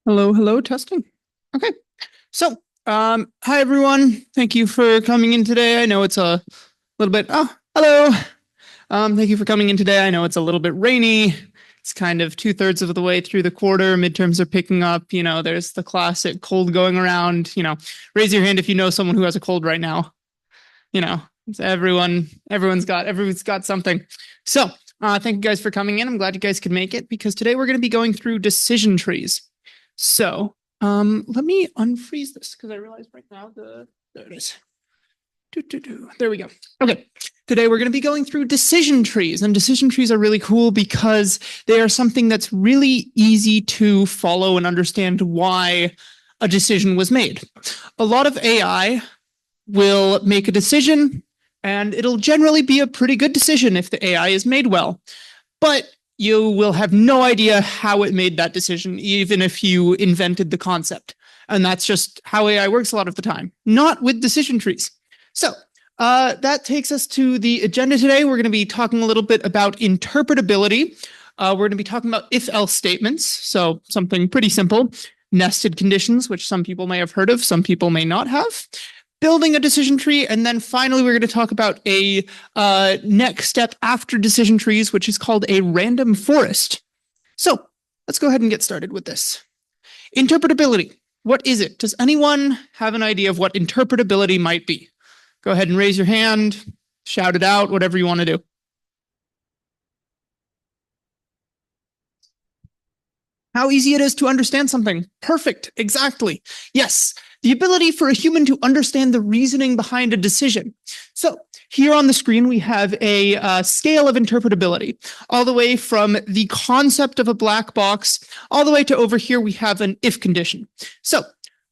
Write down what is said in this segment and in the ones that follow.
Hello, hello, testing. Okay. So, hi everyone. Thank you for coming in today. I know it's a little bit, hello. Thank you for coming in today. I know it's a little bit rainy. It's kind of 2/3 of the way through the quarter. Midterms are picking up. There's the classic cold going around. Raise your hand if you know someone who has a cold right now. It's everyone's got something. So, thank you guys for coming in. I'm glad you guys could make it because today we're going to be going through decision trees. So, let me unfreeze this because I realize right now there it is. There we go. Okay. Today we're going to be going through decision trees, and decision trees are really cool because they are something that's really easy to follow and understand why a decision was made. A lot of AI will make a decision and it'll generally be a pretty good decision if the AI is made well. But you will have no idea how it made that decision, even if you invented the concept. And that's just how AI works a lot of the time, not with decision trees. So that takes us to the agenda today. We're going to be talking a little bit about interpretability. We're going to be talking about if-else statements. So something pretty simple. Nested conditions, which some people may have heard of, some people may not have. Building a decision tree, and then finally we're going to talk about a next step after decision trees, which is called a random forest. So let's go ahead and get started with this. Interpretability. What is it? Does anyone have an idea of what interpretability might be? Go ahead and raise your hand, shout it out, whatever you want to do. How easy it is to understand something. Perfect. Exactly. Yes. The ability for a human to understand the reasoning behind a decision. So here on the screen, we have a scale of interpretability, all the way from the concept of a black box, all the way to over here, we have an if condition. So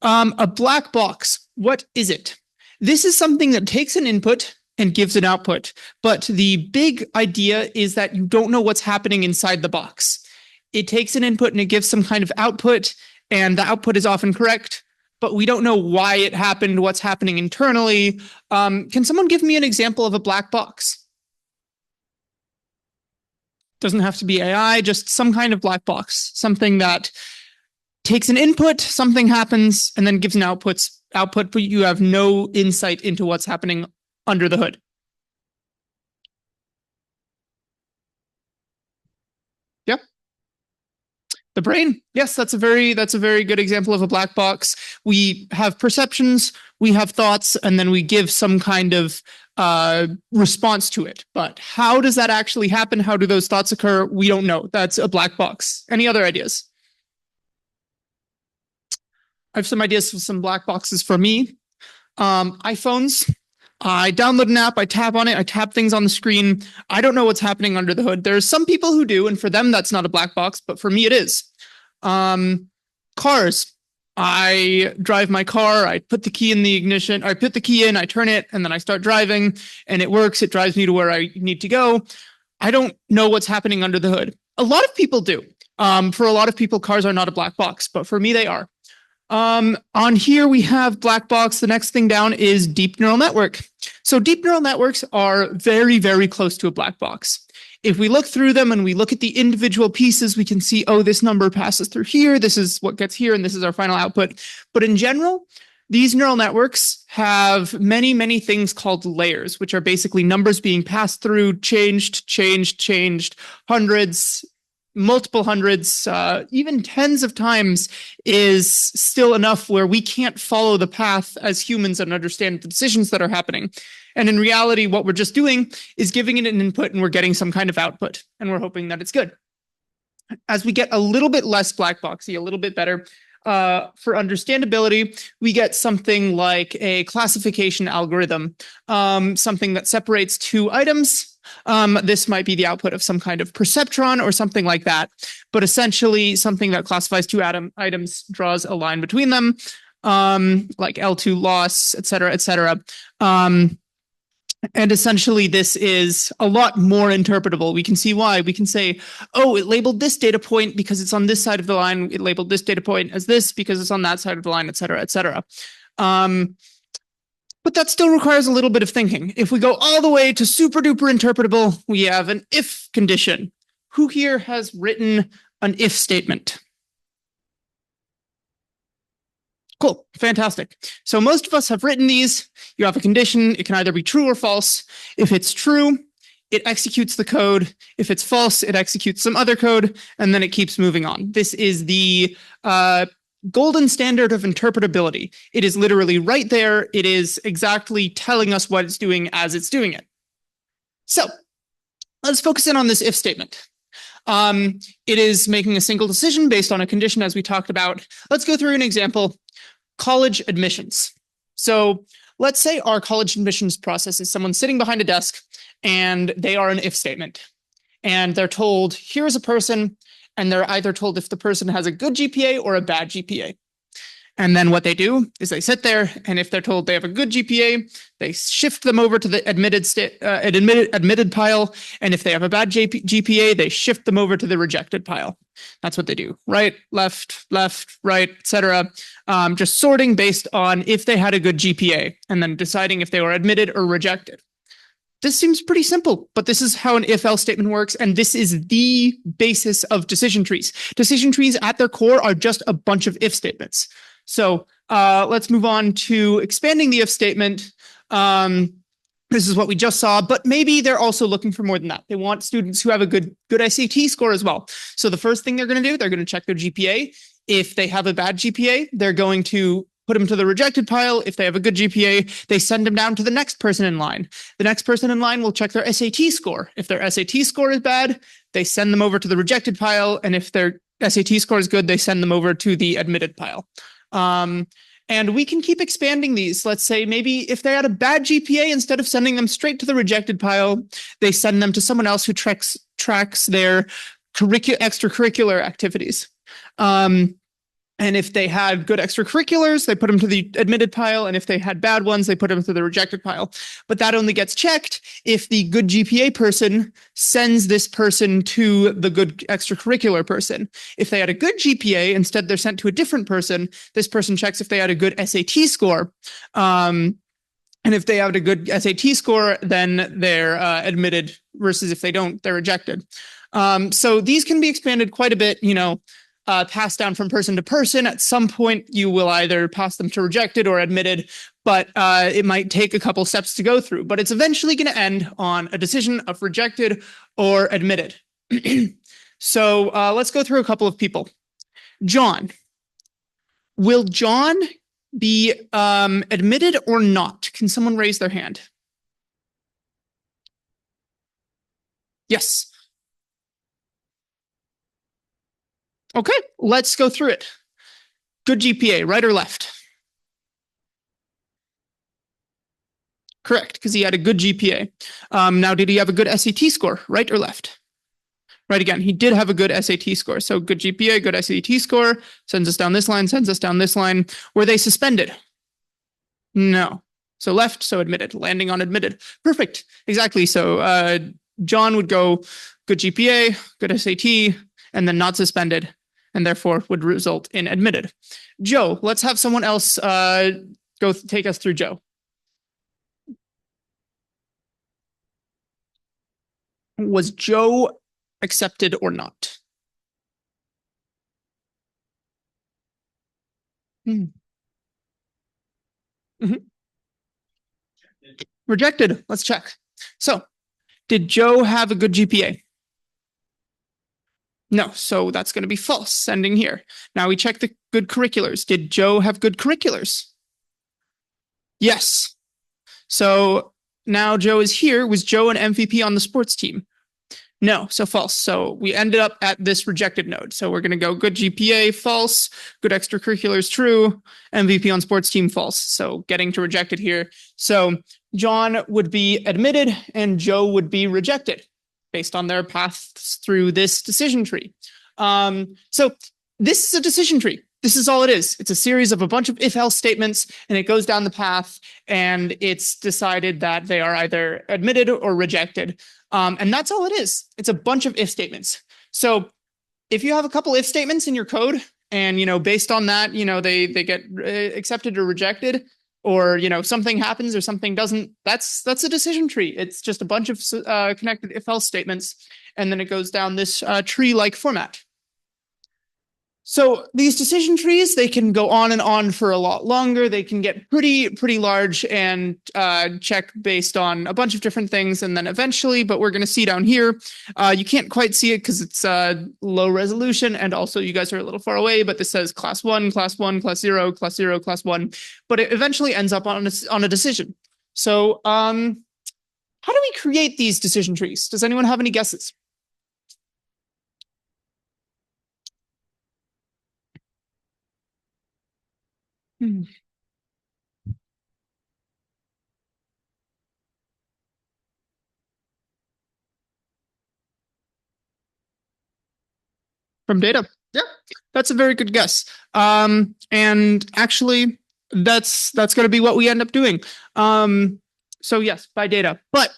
a black box, what is it? This is something that takes an input and gives an output. But the big idea is that you don't know what's happening inside the box. It takes an input and it gives some kind of output, and the output is often correct, but we don't know why it happened, what's happening internally. Can someone give me an example of a black box? Doesn't have to be AI, just some kind of black box, something that takes an input, something happens, and then gives an output, but you have no insight into what's happening under the hood. Yep. The brain. Yes, that's a very good example of a black box. We have perceptions, we have thoughts, and then we give some kind of response to it. But how does that actually happen? How do those thoughts occur? We don't know. That's a black box. Any other ideas? I have some ideas for some black boxes for me. iPhones. I download an app, I tap on it, I tap things on the screen. I don't know what's happening under the hood. There's some people who do, and for them, that's not a black box, but for me, it is. Cars. I drive my car, I put the key in the ignition, I put the key in, I turn it, and then I start driving, and it works. It drives me to where I need to go. I don't know what's happening under the hood. A lot of people do. For a lot of people, cars are not a black box, but for me, they are. On here we have black box. The next thing down is deep neural network. So deep neural networks are very, very close to a black box. If we look through them and we look at the individual pieces, we can see, oh, this number passes through here. This is what gets here, and this is our final output. But in general, these neural networks have many, many things called layers, which are basically numbers being passed through, changed, hundreds, multiple hundreds, even tens of times is still enough where we can't follow the path as humans and understand the decisions that are happening. And in reality, what we're just doing is giving it an input and we're getting some kind of output, and we're hoping that it's good. As we get a little bit less black boxy, a little bit better, for understandability, we get something like a classification algorithm, something that separates two items. This might be the output of some kind of perceptron or something like that, but essentially something that classifies two items, draws a line between them, like L2 loss, et cetera, et cetera. And essentially, this is a lot more interpretable. We can see why. We can say, oh, it labeled this data point because it's on this side of the line. It labeled this data point as this because it's on that side of the line, et cetera, et cetera. But that still requires a little bit of thinking. If we go all the way to super duper interpretable, we have an if condition. Who here has written an if statement? Cool. Fantastic. So most of us have written these. You have a condition. It can either be true or false. If it's true, it executes the code. If it's false, it executes some other code, and then it keeps moving on. This is the golden standard of interpretability. It is literally right there. It is exactly telling us what it's doing as it's doing it. So let's focus in on this if statement. It is making a single decision based on a condition, as we talked about. Let's go through an example. College admissions. So let's say our college admissions process is someone sitting behind a desk and they are an if statement. And they're told, here's a person, and they're either told if the person has a good GPA or a bad GPA. And then what they do is they sit there, and if they're told they have a good GPA, they shift them over to the admitted pile. And if they have a bad GPA, they shift them over to the rejected pile. That's what they do. Right, left, right, etc. Just sorting based on if they had a good GPA, and then deciding if they were admitted or rejected. This seems pretty simple, but this is how an if-else statement works, and this is the basis of decision trees. Decision trees at their core are just a bunch of if statements. So let's move on to expanding the if statement. This is what we just saw, but maybe they're also looking for more than that. They want students who have a good SAT score as well. So the first thing they're going to do, they're going to check their GPA. If they have a bad GPA, they're going to put them to the rejected pile. If they have a good GPA, they send them down to the next person in line. The next person in line will check their SAT score. If their SAT score is bad, they send them over to the rejected pile. And if their SAT score is good, they send them over to the admitted pile. And we can keep expanding these. Let's say maybe if they had a bad GPA, instead of sending them straight to the rejected pile, they send them to someone else who tracks their extracurricular activities. And if they had good extracurriculars, they put them to the admitted pile. And if they had bad ones, they put them to the rejected pile. But that only gets checked if the good GPA person sends this person to the good extracurricular person. If they had a good GPA, instead they're sent to a different person. This person checks if they had a good SAT score. And if they have a good SAT score, then they're admitted, versus if they don't, they're rejected. So these can be expanded quite a bit, passed down from person to person. At some point, you will either pass them to rejected or admitted, but it might take a couple steps to go through. But it's eventually going to end on a decision of rejected or admitted. So let's go through a couple of people. John. Will John be admitted or not? Can someone raise their hand? Yes. Okay, let's go through it. Good GPA, right or left? Correct, because he had a good GPA. Now, did he have a good SAT score, right or left? Right again, he did have a good SAT score. So good GPA, good SAT score, sends us down this line, sends us down this line. Were they suspended? No. So left, so admitted, landing on admitted. Perfect, exactly. So John would go good GPA, good SAT, and then not suspended, and therefore would result in admitted. Joe, let's have someone else go take us through Joe. Was Joe accepted or not? Rejected. Let's check. So, did Joe have a good GPA? No, so that's going to be false, sending here. Now we check the good curriculars. Did Joe have good curriculars? Yes. So now Joe is here. Was Joe an MVP on the sports team? No, so false. So we ended up at this rejected node. So we're going to go good GPA, false, good extracurriculars, true, MVP on sports team, false. So getting to rejected here. So John would be admitted and Joe would be rejected based on their paths through this decision tree. So this is a decision tree. This is all it is. It's a series of a bunch of if-else statements, and it goes down the path, and it's decided that they are either admitted or rejected. And that's all it is. It's a bunch of if statements. So if you have a couple if statements in your code, and based on that, they get accepted or rejected, or something happens or something doesn't, that's a decision tree. It's just a bunch of connected if-else statements, and then it goes down this tree-like format. So these decision trees, they can go on and on for a lot longer. They can get pretty large and check based on a bunch of different things. And then eventually, but we're going to see down here, you can't quite see it because it's low resolution. And also you guys are a little far away, but this says class 1, class 1, class 0, class 0, class 1. But it eventually ends up on a decision. So how do we create these decision trees? Does anyone have any guesses? From data. Yeah, that's a very good guess. And actually, that's going to be what we end up doing. So yes, by data. But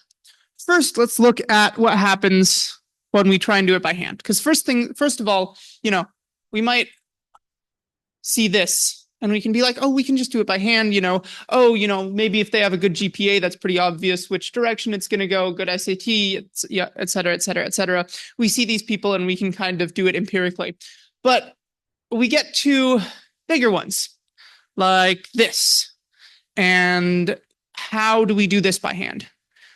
first, let's look at what happens when we try and do it by hand. Because first of all, we might see this and we can be like, oh, we can just do it by hand, maybe if they have a good GPA, that's pretty obvious which direction it's going to go, good SAT, et cetera, et cetera, et cetera. We see these people and we can kind of do it empirically. But we get to bigger ones like this. And how do we do this by hand?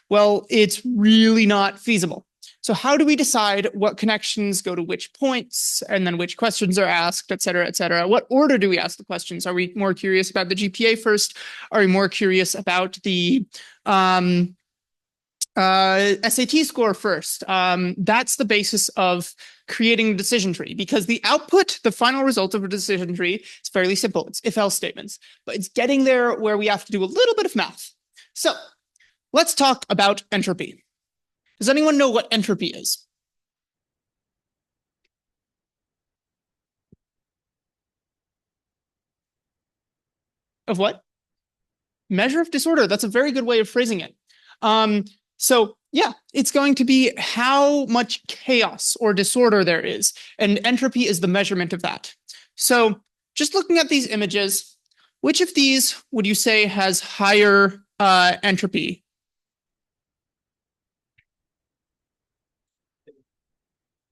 Well, it's really not feasible. So how do we decide what connections go to which points and then which questions are asked, et cetera, et cetera? What order do we ask the questions? Are we more curious about the GPA first? Are we more curious about the SAT score first? That's the basis of creating a decision tree because the output, the final result of a decision tree, is fairly simple. It's if-else statements, but it's getting there where we have to do a little bit of math. So let's talk about entropy. Does anyone know what entropy is? Of what? Measure of disorder. That's a very good way of phrasing it. So yeah, it's going to be how much chaos or disorder there is. And entropy is the measurement of that. So just looking at these images, which of these would you say has higher entropy?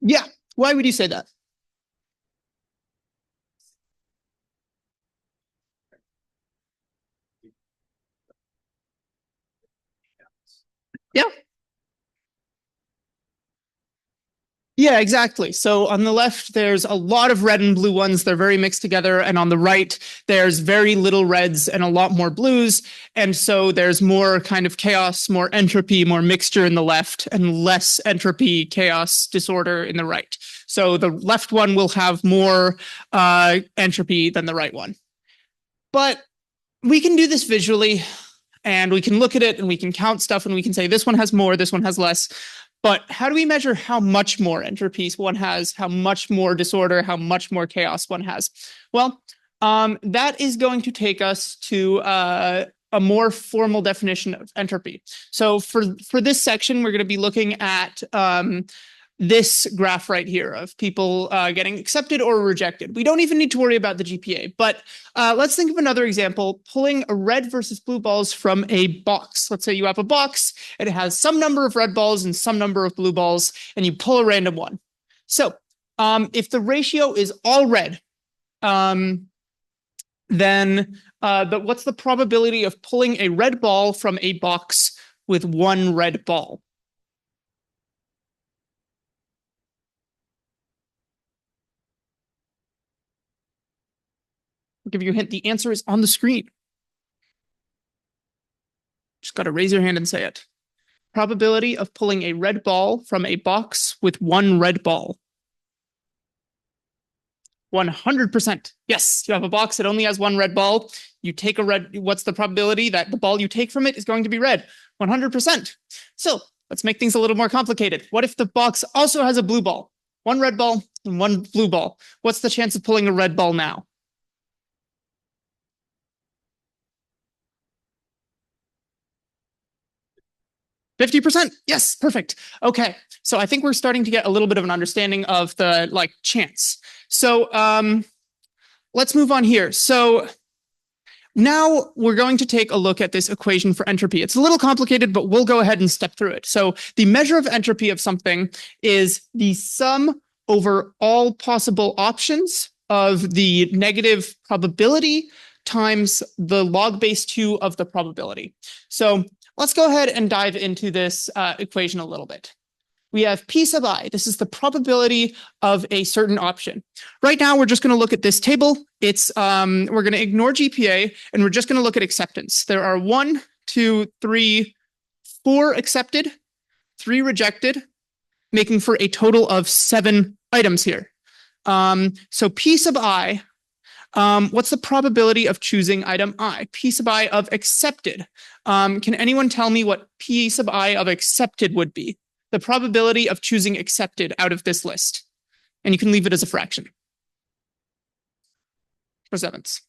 Yeah. Why would you say that? Yeah. Yeah, exactly. So on the left, there's a lot of red and blue ones. They're very mixed together. And on the right, there's very little reds and a lot more blues. And so there's more kind of chaos, more entropy, more mixture in the left, and less entropy, chaos, disorder in the right. So the left one will have more entropy than the right one. But we can do this visually, and we can look at it and we can count stuff and we can say this one has more, this one has less. But how do we measure how much more entropy one has, how much more disorder, how much more chaos one has? Well, that is going to take us to a more formal definition of entropy. So for this section, we're going to be looking at this graph right here of people getting accepted or rejected. We don't even need to worry about the GPA, but let's think of another example, pulling a red versus blue balls from a box. Let's say you have a box, and it has some number of red balls and some number of blue balls, and you pull a random one. So if the ratio is all red, then what's the probability of pulling a red ball from a box with one red ball? I'll give you a hint. The answer is on the screen. Just got to raise your hand and say it. Probability of pulling a red ball from a box with one red ball. 100%. Yes, you have a box that only has one red ball. You take a red, what's the probability that the ball you take from it is going to be red? 100%. So let's make things a little more complicated. What if the box also has a blue ball? One red ball and one blue ball. What's the chance of pulling a red ball now? 50%. Yes, perfect. Okay. So I think we're starting to get a little bit of an understanding of the chance. So let's move on here. So now we're going to take a look at this equation for entropy. It's a little complicated, but we'll go ahead and step through it. So the measure of entropy of something is the sum over all possible options of the negative probability times the log base 2 of the probability. So let's go ahead and dive into this equation a little bit. We have P sub I. This is the probability of a certain option. Right now, we're just going to look at this table. It's we're going to ignore GPA, and we're just going to look at acceptance. There are 1, 2, 3, 4 accepted, 3 rejected, making for a total of 7 items here. So P sub I, what's the probability of choosing item I? P sub I of accepted. Can anyone tell me what P sub I of accepted would be? The probability of choosing accepted out of this list. And you can leave it as a fraction. 4/7.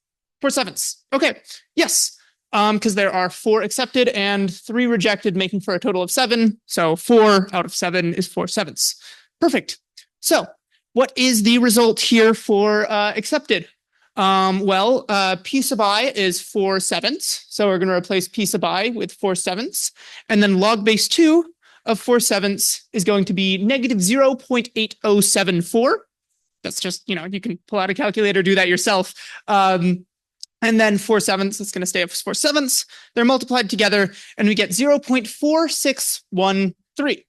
4/7. Okay, yes. Because there are 4 accepted and 3 rejected, making for a total of 7. So 4 out of 7 is 4/7. Perfect. So what is the result here for accepted? P sub I is 4/7. So we're going to replace P sub I with 4/7. And then log base 2 of 4/7 is going to be negative 0.8074. That's just, you can pull out a calculator, do that yourself. And then 4/7, it's going to stay as 4/7. They're multiplied together, and we get 0.4613.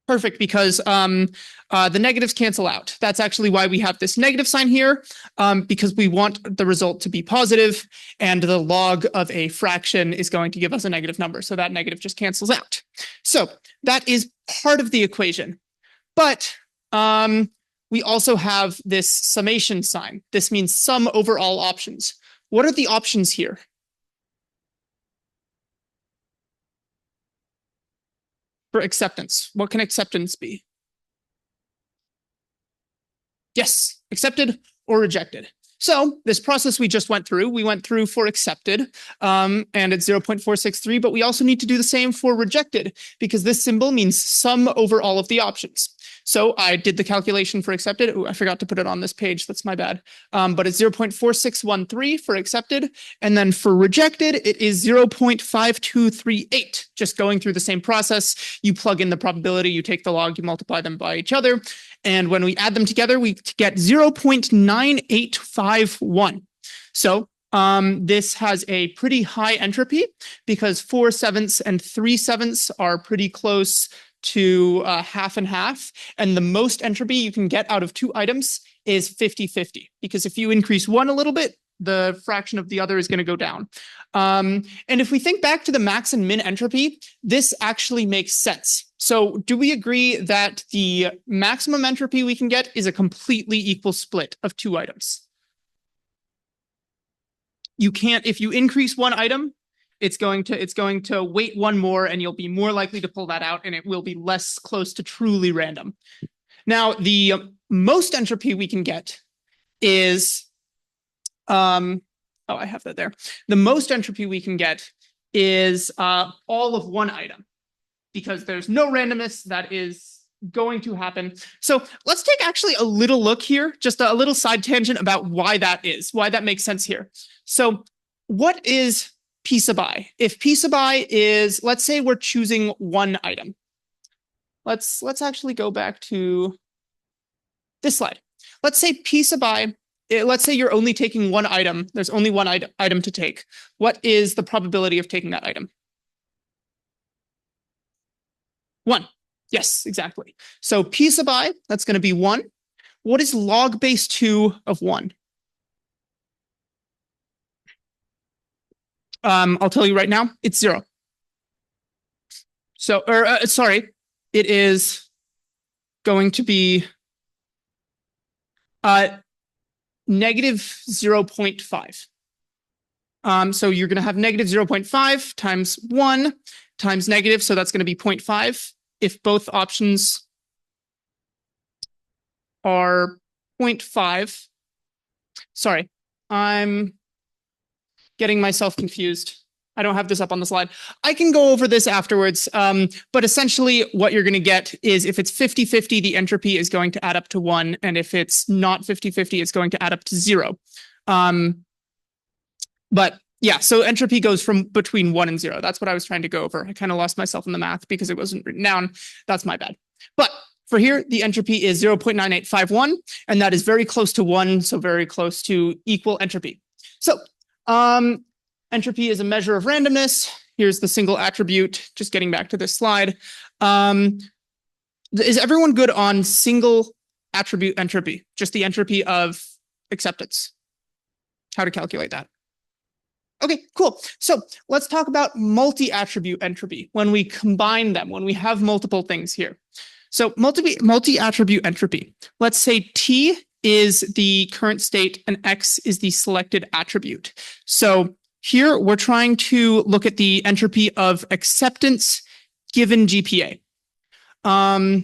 Perfect, because the negatives cancel out. That's actually why we have this negative sign here, because we want the result to be positive, and the log of a fraction is going to give us a negative number. So that negative just cancels out. So that is part of the equation. But we also have this summation sign. This means sum over all options. What are the options here? For acceptance, what can acceptance be? Yes, accepted or rejected. So this process we just went through for accepted, and it's 0.463, but we also need to do the same for rejected, because this symbol means sum over all of the options. So I did the calculation for accepted. Ooh, I forgot to put it on this page. That's my bad. But it's 0.4613 for accepted. And then for rejected, it is 0.5238. Just going through the same process. You plug in the probability, you take the log, you multiply them by each other. And when we add them together, we get 0.9851. So this has a pretty high entropy, because 4/7 and 3/7 are pretty close to half and half. And the most entropy you can get out of 2 items is 50-50, because if you increase one a little bit, the fraction of the other is going to go down. And if we think back to the max and min entropy, this actually makes sense. So do we agree that the maximum entropy we can get is a completely equal split of 2 items? You can't, if you increase one item, it's going to weight one more, and you'll be more likely to pull that out, and it will be less close to truly random. Now, the most entropy we can get is, I have that there. The most entropy we can get is all of one item, because there's no randomness that is going to happen. So let's take actually a little look here, just a little side tangent about why that is, why that makes sense here. So what is P sub I? If P sub I is, let's say we're choosing one item. Let's actually go back to this slide. Let's say P sub I, let's say you're only taking one item. There's only one item to take. What is the probability of taking that item? 1. Yes, exactly. So P sub I, that's going to be 1. What is log base 2 of 1? I'll tell you right now, it's 0. So, sorry, it is going to be negative 0.5. So you're going to have negative 0.5 times 1 times negative, so that's going to be 0.5. If both options are 0.5, sorry, I'm getting myself confused. I don't have this up on the slide. I can go over this afterwards, but essentially what you're going to get is if it's 50-50, the entropy is going to add up to 1, and if it's not 50-50, it's going to add up to 0. But yeah, so entropy goes from between 1 and 0. That's what I was trying to go over. I kind of lost myself in the math because it wasn't written down. That's my bad. But for here, the entropy is 0.9851, and that is very close to 1, so very close to equal entropy. So entropy is a measure of randomness. Here's the single attribute, just getting back to this slide. Is everyone good on single attribute entropy, just the entropy of acceptance? How to calculate that? Okay, cool. So let's talk about multi-attribute entropy when we combine them, when we have multiple things here. So multi-attribute entropy. Let's say T is the current state and X is the selected attribute. So here we're trying to look at the entropy of acceptance given GPA. I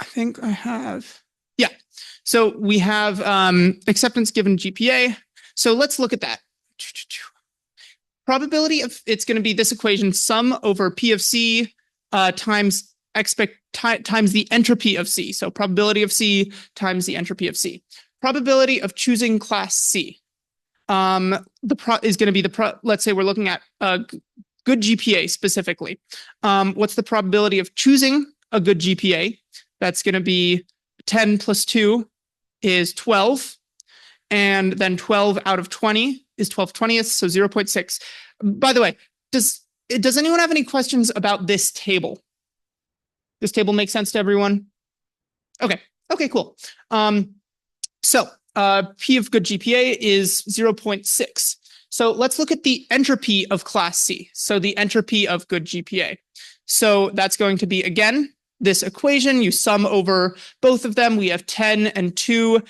think I have, yeah. So we have acceptance given GPA. So let's look at that. Probability of it's going to be this equation, sum over P of C times times the entropy of C. So probability of C times the entropy of C. Probability of choosing class C is going to be let's say we're looking at a good GPA specifically. What's the probability of choosing a good GPA? That's going to be 10 plus 2 is 12. And then 12 out of 20 is 12/20ths, so 0.6. By the way, does anyone have any questions about this table? This table makes sense to everyone? Okay, cool. So P of good GPA is 0.6. So let's look at the entropy of class C. So the entropy of good GPA. So that's going to be, again, this equation. You sum over both of them. We have 10 and 2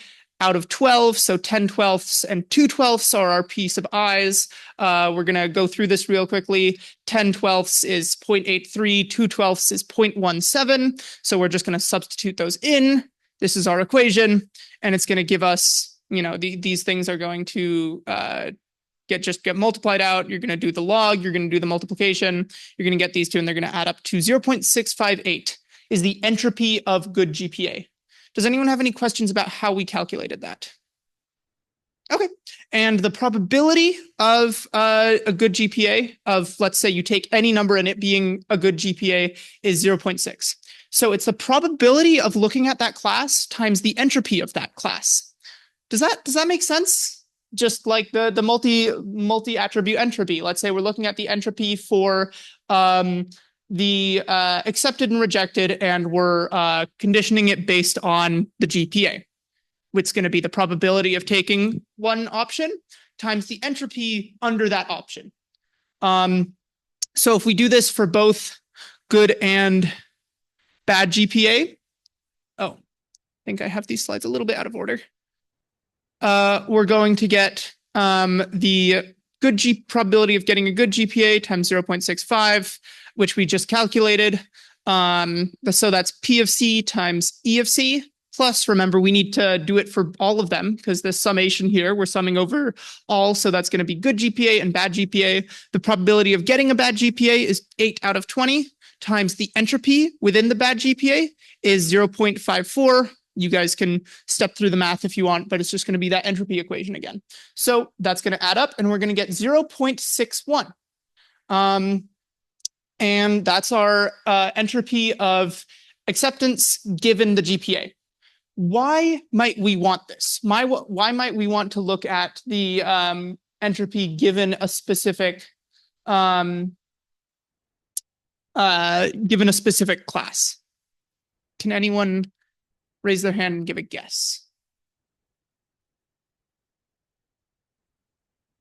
out of 12, so 10/12ths and 2/12ths are our piece of I's. We're going to go through this real quickly. 10/12ths is 0.83, 2/12ths is 0.17, so we're just going to substitute those in. This is our equation, and it's going to give us, these things are going to get multiplied out. You're going to do the log, you're going to do the multiplication, you're going to get these two, and they're going to add up to 0.658 is the entropy of good GPA. Does anyone have any questions about how we calculated that? Okay. And the probability of a good GPA of, let's say you take any number and it being a good GPA is 0.6. So it's the probability of looking at that class times the entropy of that class. Does that make sense? Just like the multi-attribute entropy. Let's say we're looking at the entropy for the accepted and rejected, and we're conditioning it based on the GPA, which is going to be the probability of taking one option times the entropy under that option. So if we do this for both good and bad GPA, I think I have these slides a little bit out of order. We're going to get the probability of getting a good GPA times 0.65, which we just calculated. So that's P of C times E of C. Plus, remember, we need to do it for all of them because the summation here, we're summing over all. So that's going to be good GPA and bad GPA. The probability of getting a bad GPA is 8 out of 20 times the entropy within the bad GPA is 0.54. You guys can step through the math if you want, but it's just going to be that entropy equation again. So that's going to add up, and we're going to get 0.61. And that's our entropy of acceptance given the GPA. Why might we want this? Why might we want to look at the entropy given a specific class? Can anyone raise their hand and give a guess?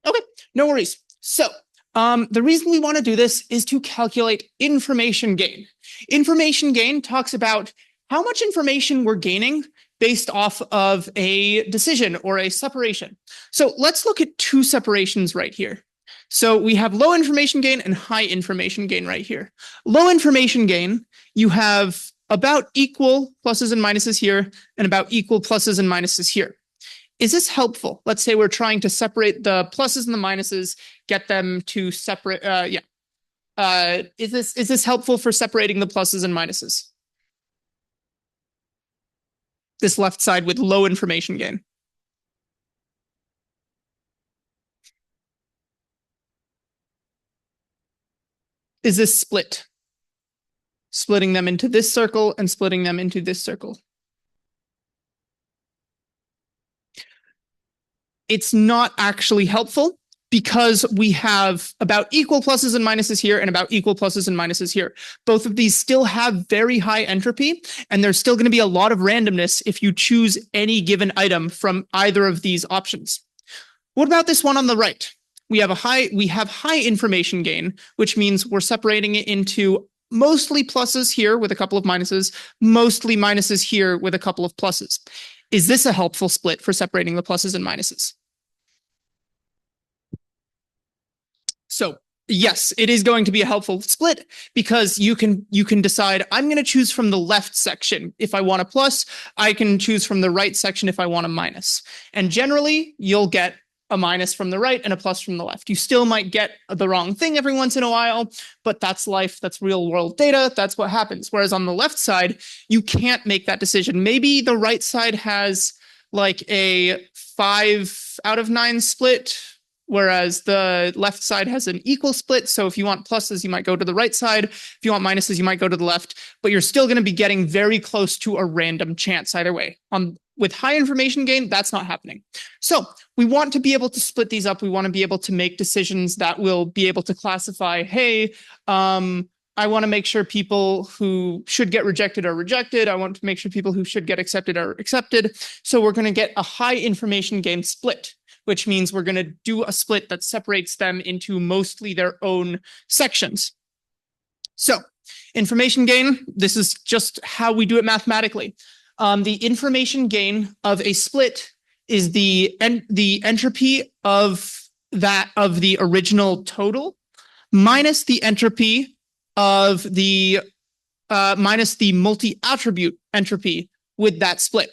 Okay, no worries. So the reason we want to do this is to calculate information gain. Information gain talks about how much information we're gaining based off of a decision or a separation. So let's look at two separations right here. So we have low information gain and high information gain right here. Low information gain, you have about equal pluses and minuses here and about equal pluses and minuses here. Is this helpful? Let's say we're trying to separate the pluses and the minuses, get them to separate. Is this helpful for separating the pluses and minuses? This left side with low information gain. Is this split? splitting them into this circle and splitting them into this circle. It's not actually helpful because we have about equal pluses and minuses here and about equal pluses and minuses here. Both of these still have very high entropy, and there's still going to be a lot of randomness if you choose any given item from either of these options. What about this one on the right? We have high information gain, which means we're separating it into mostly pluses here with a couple of minuses, mostly minuses here with a couple of pluses. Is this a helpful split for separating the pluses and minuses? So yes, it is going to be a helpful split because you can decide, I'm going to choose from the left section if I want a plus. I can choose from the right section if I want a minus. And generally, you'll get a minus from the right and a plus from the left. You still might get the wrong thing every once in a while, but that's life. That's real world data. That's what happens. Whereas on the left side, you can't make that decision. Maybe the right side has like a 5 out of 9 split, whereas the left side has an equal split. So if you want pluses, you might go to the right side. If you want minuses, you might go to the left, but you're still going to be getting very close to a random chance either way. With high information gain, that's not happening. So we want to be able to split these up. We want to be able to make decisions that will be able to classify, hey, I want to make sure people who should get rejected are rejected. I want to make sure people who should get accepted are accepted. So we're going to get a high information gain split, which means we're going to do a split that separates them into mostly their own sections. So information gain, this is just how we do it mathematically. The information gain of a split is the entropy of the original total minus the entropy of the minus the multi-attribute entropy with that split.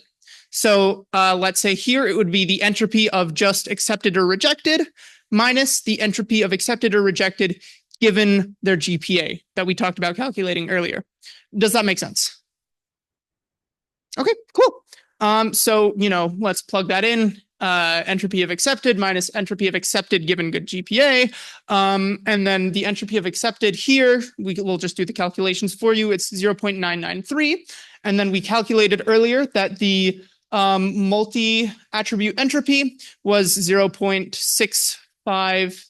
So let's say here it would be the entropy of just accepted or rejected minus the entropy of accepted or rejected given their GPA that we talked about calculating earlier. Does that make sense? Okay, cool. So, let's plug that in. Entropy of accepted minus entropy of accepted given good GPA. And then the entropy of accepted here, we'll just do the calculations for you. It's 0.993. And then we calculated earlier that the multi-attribute entropy was 0.65.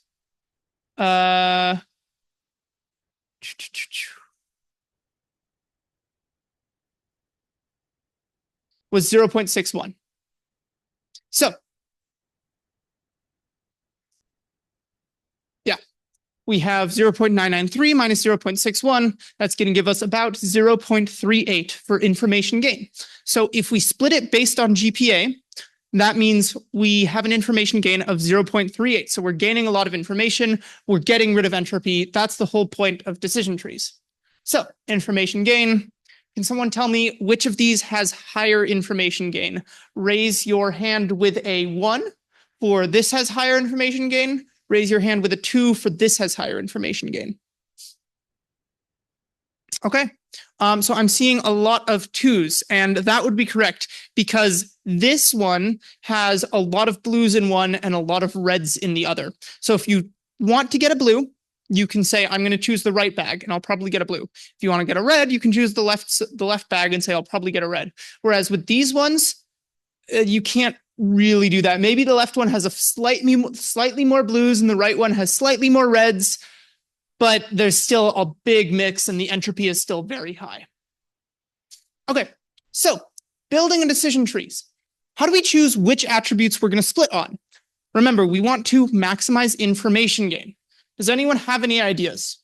Was 0.61. So, yeah, we have 0.993 minus 0.61. That's going to give us about 0.38 for information gain. So if we split it based on GPA, that means we have an information gain of 0.38. So we're gaining a lot of information. We're getting rid of entropy. That's the whole point of decision trees. So information gain. Can someone tell me which of these has higher information gain? Raise your hand with a 1 for this has higher information gain. Raise your hand with a 2 for this has higher information gain. Okay, so I'm seeing a lot of 2s, and that would be correct because this one has a lot of blues in one and a lot of reds in the other. So if you want to get a blue, you can say, I'm going to choose the right bag and I'll probably get a blue. If you want to get a red, you can choose the left bag and say, I'll probably get a red. Whereas with these ones, you can't really do that. Maybe the left one has a slightly more blues and the right one has slightly more reds, but there's still a big mix and the entropy is still very high. Okay, so building a decision trees. How do we choose which attributes we're going to split on? Remember, we want to maximize information gain. Does anyone have any ideas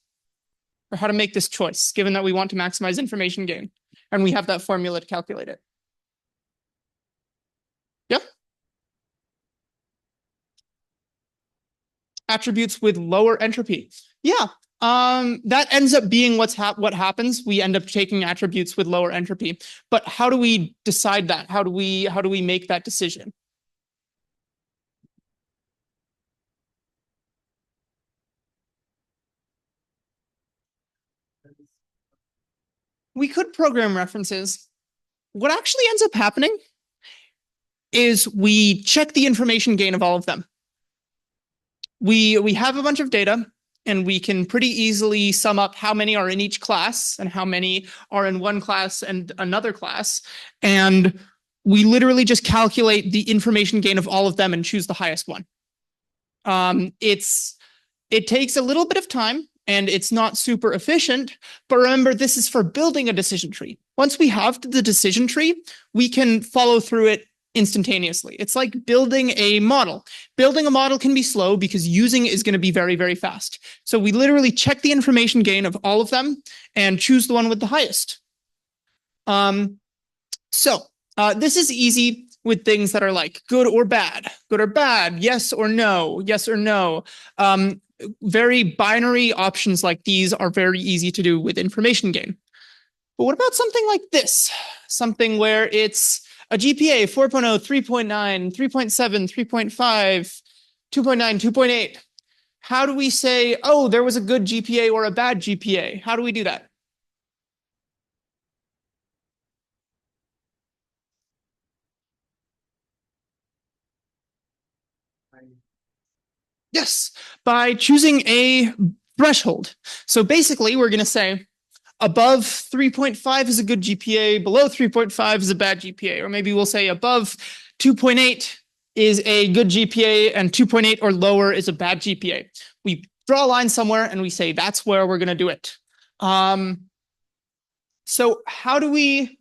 for how to make this choice, given that we want to maximize information gain and we have that formula to calculate it? Yeah? Attributes with lower entropy. Yeah, that ends up being what happens. We end up taking attributes with lower entropy. But how do we decide that? How do we make that decision? We could program references. What actually ends up happening is we check the information gain of all of them. We have a bunch of data and we can pretty easily sum up how many are in each class and how many are in one class and another class. And we literally just calculate the information gain of all of them and choose the highest one. It takes a little bit of time and it's not super efficient, but remember, this is for building a decision tree. Once we have the decision tree, we can follow through it instantaneously. It's like building a model. Building a model can be slow because using it is going to be very, very fast. So we literally check the information gain of all of them and choose the one with the highest. This is easy with things that are like good or bad, yes or no, yes or no. Very binary options like these are very easy to do with information gain. But what about something like this? Something where it's a GPA 4.0, 3.9, 3.7, 3.5, 2.9, 2.8. How do we say, oh, there was a good GPA or a bad GPA? How do we do that? Yes, by choosing a threshold. So basically, we're going to say above 3.5 is a good GPA, below 3.5 is a bad GPA. Or maybe we'll say above 2.8 is a good GPA and 2.8 or lower is a bad GPA. We draw a line somewhere and we say that's where we're going to do it. So how do we...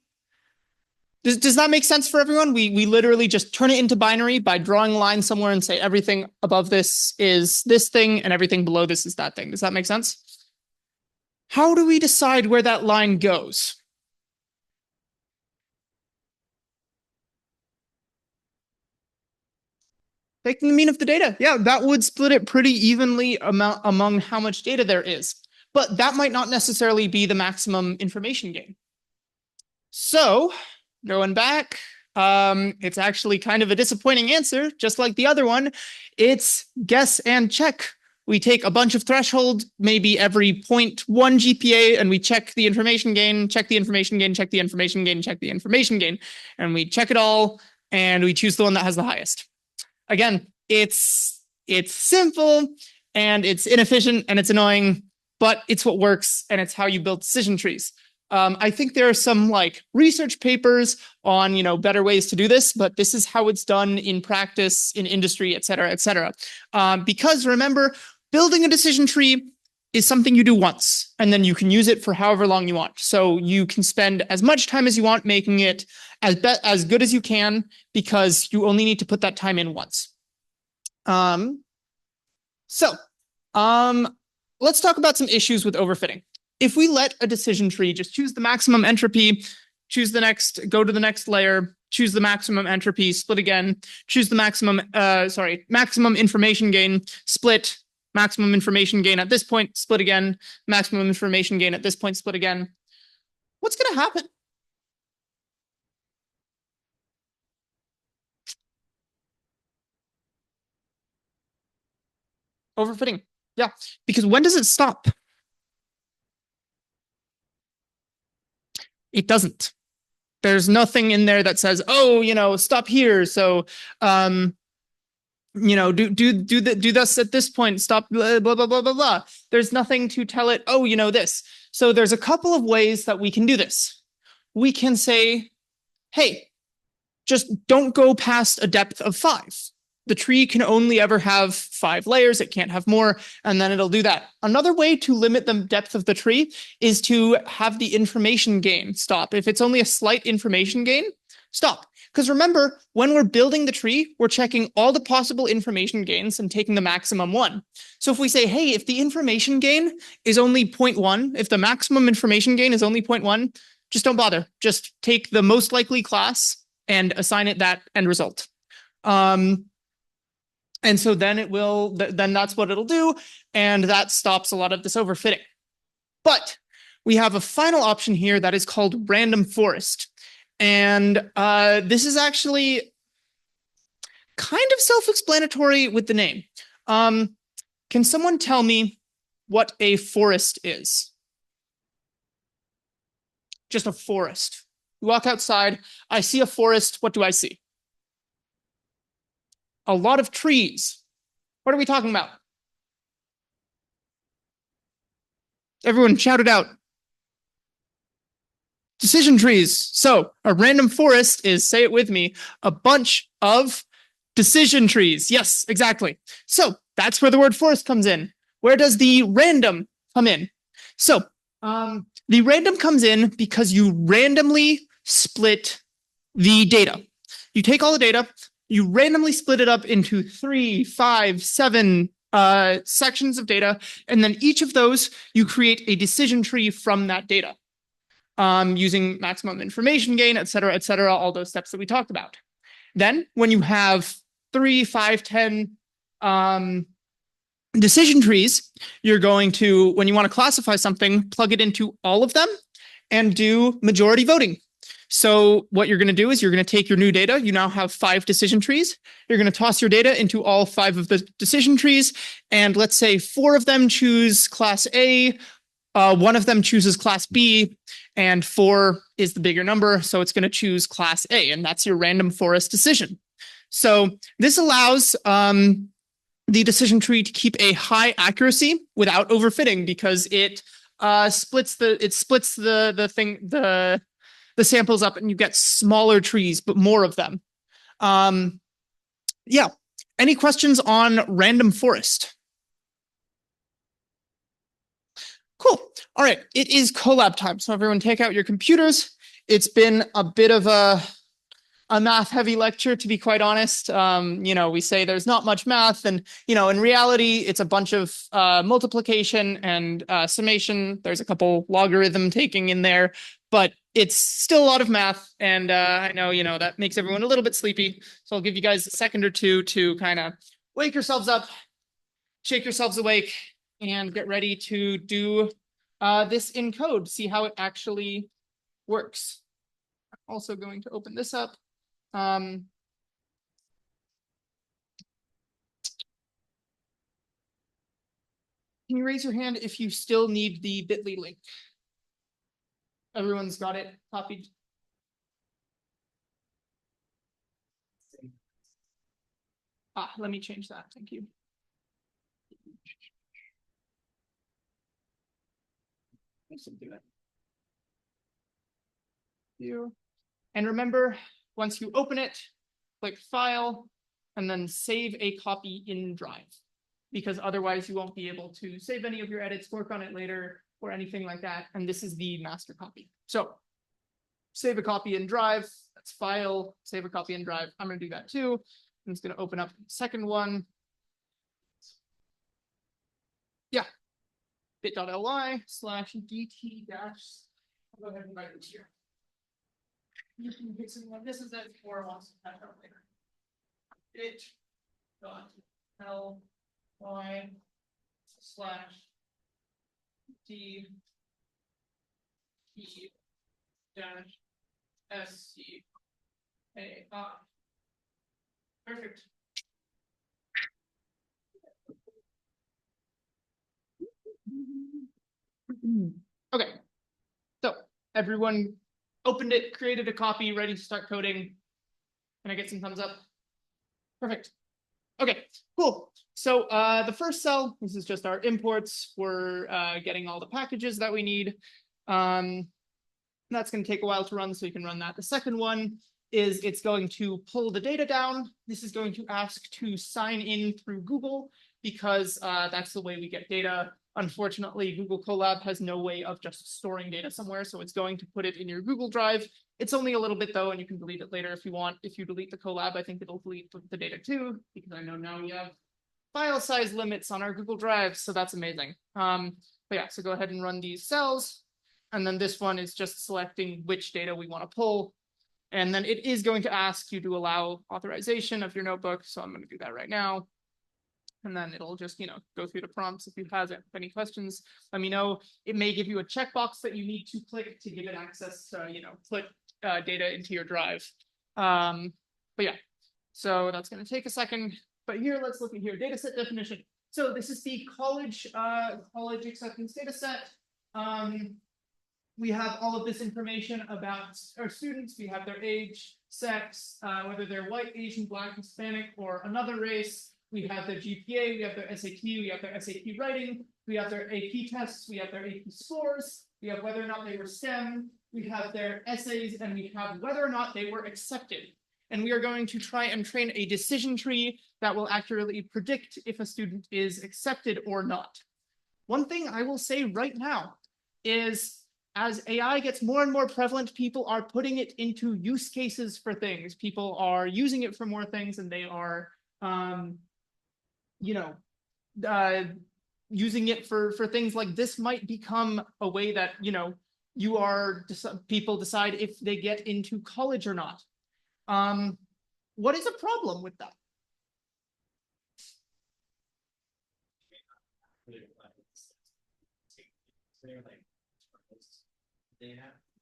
Does that make sense for everyone? We literally just turn it into binary by drawing a line somewhere and say everything above this is this thing and everything below this is that thing. Does that make sense? How do we decide where that line goes? Taking the mean of the data. Yeah, that would split it pretty evenly among how much data there is. But that might not necessarily be the maximum information gain. So, going back, it's actually kind of a disappointing answer, just like the other one. It's guess and check. We take a bunch of thresholds, maybe every 0.1 GPA, and we check the information gain, check the information gain, check the information gain, check the information gain. And we check it all, and we choose the one that has the highest. Again, it's simple, and it's inefficient, and it's annoying, but it's what works, and it's how you build decision trees. I think there are some like research papers on, better ways to do this, but this is how it's done in practice, in industry, et cetera, et cetera. Because remember, building a decision tree is something you do once, and then you can use it for however long you want. So you can spend as much time as you want making it as good as you can, because you only need to put that time in once. Let's talk about some issues with overfitting. If we let a decision tree just choose the maximum entropy, choose the next, go to the next layer, choose the maximum entropy, split again, choose the maximum information gain, split, maximum information gain at this point, split again, maximum information gain at this point, split again. What's going to happen? Overfitting. Yeah, because when does it stop? It doesn't. There's nothing in there that says, oh, stop here. So, do this at this point. Stop. Blah blah blah blah blah blah. There's nothing to tell it. Oh, this. So there's a couple of ways that we can do this. We can say, hey, just don't go past a depth of 5. The tree can only ever have 5 layers. It can't have more, and then it'll do that. Another way to limit the depth of the tree is to have the information gain stop. If it's only a slight information gain, stop. Because remember, when we're building the tree, we're checking all the possible information gains and taking the maximum one. So if we say, hey, if the information gain is only 0.1, if the maximum information gain is only 0.1, just don't bother. Just take the most likely class and assign it that end result. And so then then that's what it'll do. And that stops a lot of this overfitting. But we have a final option here that is called random forest. And this is actually kind of self-explanatory with the name. Can someone tell me what a forest is? Just a forest. You walk outside, I see a forest. What do I see? A lot of trees. What are we talking about? Everyone shout it out. Decision trees. So a random forest is, say it with me, a bunch of decision trees. Yes, exactly. So that's where the word forest comes in. Where does the random come in? So the random comes in because you randomly split the data. You take all the data, you randomly split it up into 3, 5, 7 sections of data, and then each of those you create a decision tree from that data using maximum information gain, et cetera, all those steps that we talked about. Then when you have 3, 5, 10 decision trees, you're going to, when you want to classify something, plug it into all of them and do majority voting. So what you're going to do is you're going to take your new data. You now have 5 decision trees. You're going to toss your data into all 5 of the decision trees. And let's say 4 of them choose class A, 1 of them chooses class B, and 4 is the bigger number. So it's going to choose class A, and that's your random forest decision. So this allows the decision tree to keep a high accuracy without overfitting because it splits the samples up and you get smaller trees, but more of them. Yeah. Any questions on random forest? Cool. All right. It is collab time. So everyone take out your computers. It's been a bit of a math heavy lecture, to be quite honest. We say there's not much math, and in reality it's a bunch of multiplication and summation. There's a couple logarithm taking in there, but it's still a lot of math, and I know that makes everyone a little bit sleepy, so I'll give you guys a second or two to kind of wake yourselves up, shake yourselves awake, and get ready to do this in code, see how it actually works. I'm also going to open this up. Can you raise your hand if you still need the bit.ly link? Everyone's got it copied. Let me change that. Thank you. And remember, once you open it, click File, and then save a copy in Drive, because otherwise you won't be able to save any of your edits, work on it later, or anything like that. And this is the master copy. So save a copy in Drive. That's File, save a copy in Drive. I'm going to do that too. I'm just going to open up the second one. Yeah, bit.ly/dt dash. I'll go ahead and write it here. You can get someone. This is it for wants to catch up later. bit.ly/dt-sc-a-I. Perfect. Okay, so everyone opened it, created a copy, ready to start coding. Can I get some thumbs up? Perfect. Okay, cool. So the first cell, this is just our imports. We're getting all the packages that we need. That's going to take a while to run, so you can run that. The second one is it's going to pull the data down. This is going to ask to sign in through Google because that's the way we get data. Unfortunately, Google Colab has no way of just storing data somewhere, so it's going to put it in your Google Drive. It's only a little bit though, and you can delete it later if you want. If you delete the Colab, I think it'll delete the data too, because I know now we have file size limits on our Google Drive, so that's amazing. But yeah, so go ahead and run these cells. And then this one is just selecting which data we want to pull. And then it is going to ask you to allow authorization of your notebook. So I'm going to do that right now. And then it'll just, go through the prompts. If you have any questions, let me know. It may give you a checkbox that you need to click to give it access to, put data into your drive. But yeah, so that's going to take a second. But here, let's look at here, data set definition. So this is the college acceptance data set. We have all of this information about our students. We have their age, sex, whether they're white, Asian, Black, Hispanic, or another race. We have their GPA, we have their SAT, we have their SAT writing, we have their AP tests, we have their AP scores, we have whether or not they were STEM, we have their essays, and we have whether or not they were accepted. And we are going to try and train a decision tree that will accurately predict if a student is accepted or not. One thing I will say right now is, as AI gets more and more prevalent, people are putting it into use cases for things. People are using it for more things, and they are, using it for things like this might become a way that, people decide if they get into college or not. What is a problem with that?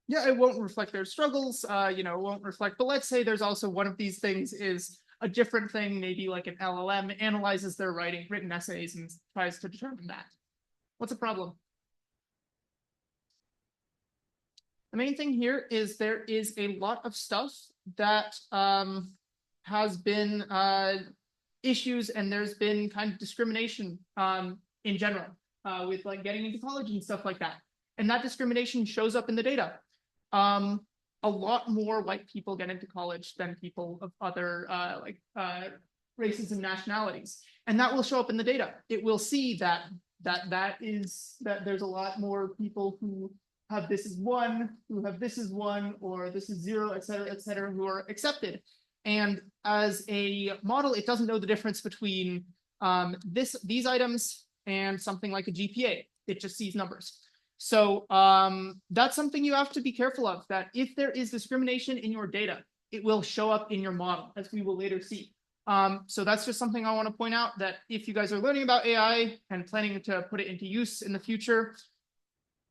Yeah, it won't reflect their struggles, it won't reflect, but let's say there's also one of these things is a different thing, maybe like an LLM analyzes their written essays and tries to determine that. What's the problem? The main thing here is there is a lot of stuff that has been issues, and there's been kind of discrimination in general with like getting into college and stuff like that. And that discrimination shows up in the data. A lot more white people get into college than people of other races and nationalities. And that will show up in the data. It will see that there's a lot more people who have this as 1, who have this as 1, or this is 0, et cetera, who are accepted. And as a model, it doesn't know the difference between these items and something like a GPA. It just sees numbers. So that's something you have to be careful of, that if there is discrimination in your data, it will show up in your model, as we will later see. So that's just something I want to point out, that if you guys are learning about AI and planning to put it into use in the future,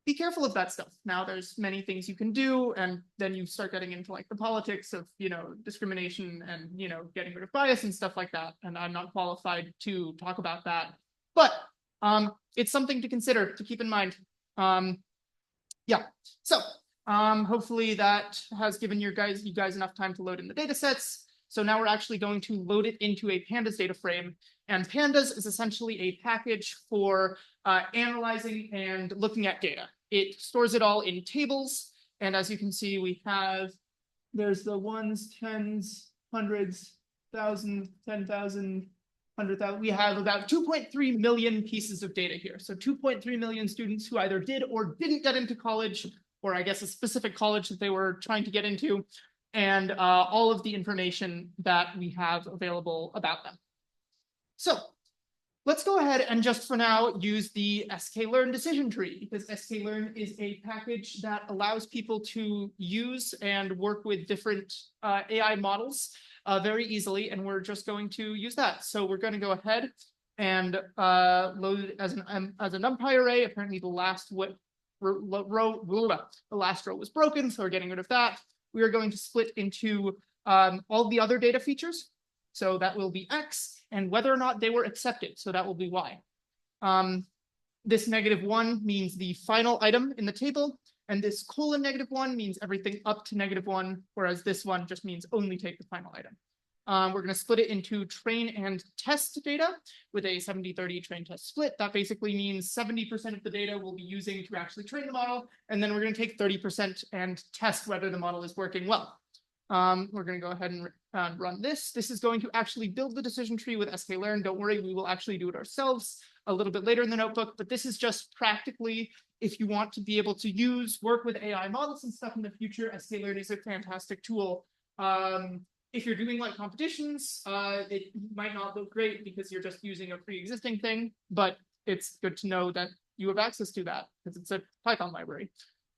be careful of that stuff. Now, there's many things you can do, and then you start getting into like the politics of, discrimination and, getting rid of bias and stuff like that. And I'm not qualified to talk about that, but it's something to consider, to keep in mind. So hopefully that has given you guys enough time to load in the data sets. So now we're actually going to load it into a pandas data frame. And pandas is essentially a package for analyzing and looking at data. It stores it all in tables. And as you can see, there's the ones, tens, hundreds, thousands, 10,000, 100,000. We have about 2.3 million pieces of data here. So 2.3 million students who either did or didn't get into college, or I guess a specific college that they were trying to get into, and all of the information that we have available about them. So let's go ahead and just for now use the sklearn decision tree, because sklearn is a package that allows people to use and work with different AI models very easily, and we're just going to use that. So we're going to go ahead and load it as a NumPy array. Apparently the last row was broken, so we're getting rid of that. We are going to split into all the other data features. So that will be X, and whether or not they were accepted. So that will be Y. This -1 means the final item in the table, and this :-1 means everything up to -1, whereas this one just means only take the final item. We're going to split it into train and test data with a 70-30 train test split. That basically means 70% of the data we'll be using to actually train the model, and then we're going to take 30% and test whether the model is working well. We're going to go ahead and run this. This is going to actually build the decision tree with sklearn. Don't worry, we will actually do it ourselves a little bit later in the notebook, but this is just practically if you want to be able to work with AI models and stuff in the future. sklearn is a fantastic tool. If you're doing like competitions, it might not look great because you're just using a pre-existing thing, but it's good to know that you have access to that because it's a Python library.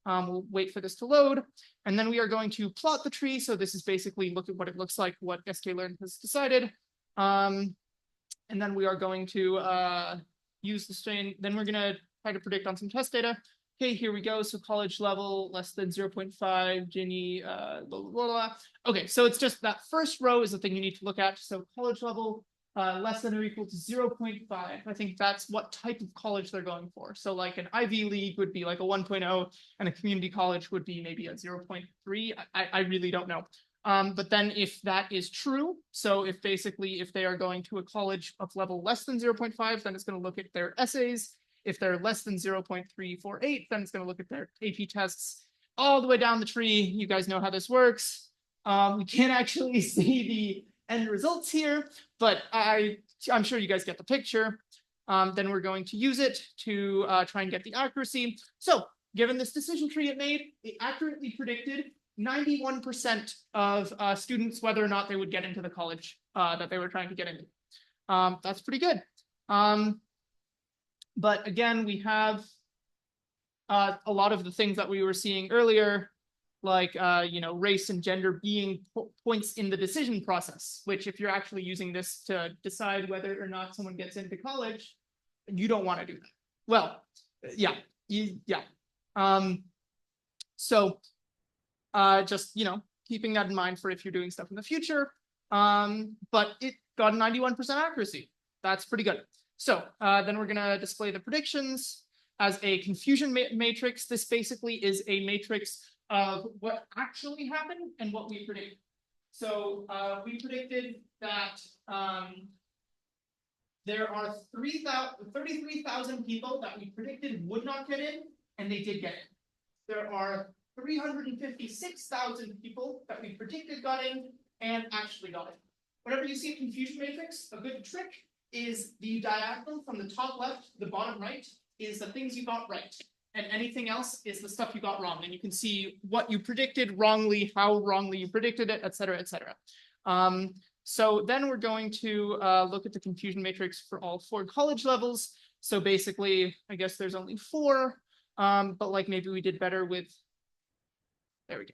We'll wait for this to load, and then we are going to plot the tree. So this is basically look at what it looks like, what sklearn has decided. And then we are going to use the strain. Then we're going to try to predict on some test data. Okay, here we go. So college level, less than 0.5, Ginny, blah, blah, blah. Okay, so it's just that first row is the thing you need to look at. So college level, less than or equal to 0.5. I think that's what type of college they're going for. So like an Ivy League would be like a 1.0, and a community college would be maybe a 0.3. I really don't know. But then if that is true, so if they are going to a college of level less than 0.5, then it's going to look at their essays. If they're less than 0.348, then it's going to look at their AP tests all the way down the tree. You guys know how this works. We can't actually see the end results here, but I'm sure you guys get the picture. Then we're going to use it to try and get the accuracy. So given this decision tree it made, it accurately predicted 91% of students whether or not they would get into the college that they were trying to get into. That's pretty good. But again, we have a lot of the things that we were seeing earlier, like race and gender being points in the decision process, which if you're actually using this to decide whether or not someone gets into college, you don't want to do that. Well, yeah. So just, keeping that in mind for if you're doing stuff in the future. But it got a 91% accuracy. That's pretty good. So then we're going to display the predictions as a confusion matrix. This basically is a matrix of what actually happened and what we predicted. So we predicted that there are 33,000 people that we predicted would not get in, and they did get in. There are 356,000 people that we predicted got in and actually got in. Whenever you see a confusion matrix, a good trick is the diagonal from the top left to the bottom right is the things you got right. And anything else is the stuff you got wrong. And you can see what you predicted wrongly, how wrongly you predicted it, et cetera, et cetera. So then we're going to look at the confusion matrix for all 4 college levels. So basically, I guess there's only 4, but like maybe we did better with, there we go.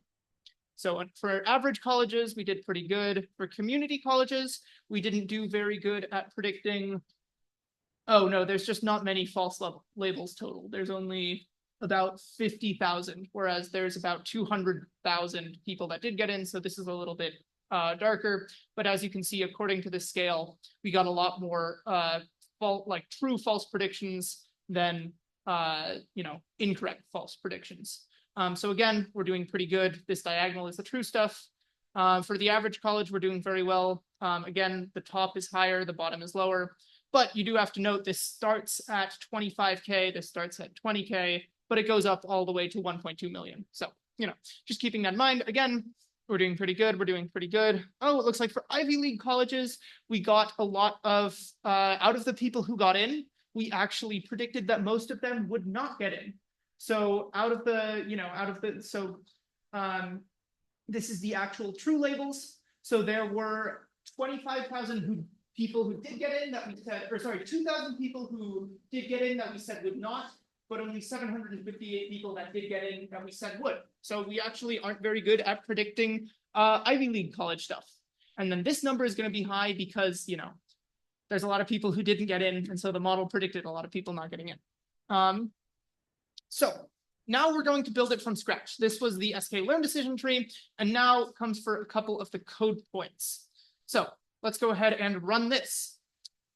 So for average colleges, we did pretty good. For community colleges, we didn't do very good at predicting. Oh no, there's just not many false labels total. There's only about 50,000, whereas there's about 200,000 people that did get in. So this is a little bit darker. But as you can see, according to this scale, we got a lot more true false predictions than incorrect false predictions. So again, we're doing pretty good. This diagonal is the true stuff. For the average college, we're doing very well. Again, the top is higher, the bottom is lower. But you do have to note this starts at 25K, this starts at 20K, but it goes up all the way to 1.2 million. So, just keeping that in mind. Again, we're doing pretty good. We're doing pretty good. Oh, it looks like for Ivy League colleges, we got a lot of, out of the people who got in, we actually predicted that most of them would not get in. So this is the actual true labels. So there were 25,000 people who did get in that we said, 2,000 people who did get in that we said would not, but only 758 people that did get in that we said would. So we actually aren't very good at predicting Ivy League college stuff. And then this number is going to be high because, there's a lot of people who didn't get in, and so the model predicted a lot of people not getting in. So now we're going to build it from scratch. This was the sklearn decision tree, and now comes for a couple of the code points. So let's go ahead and run this.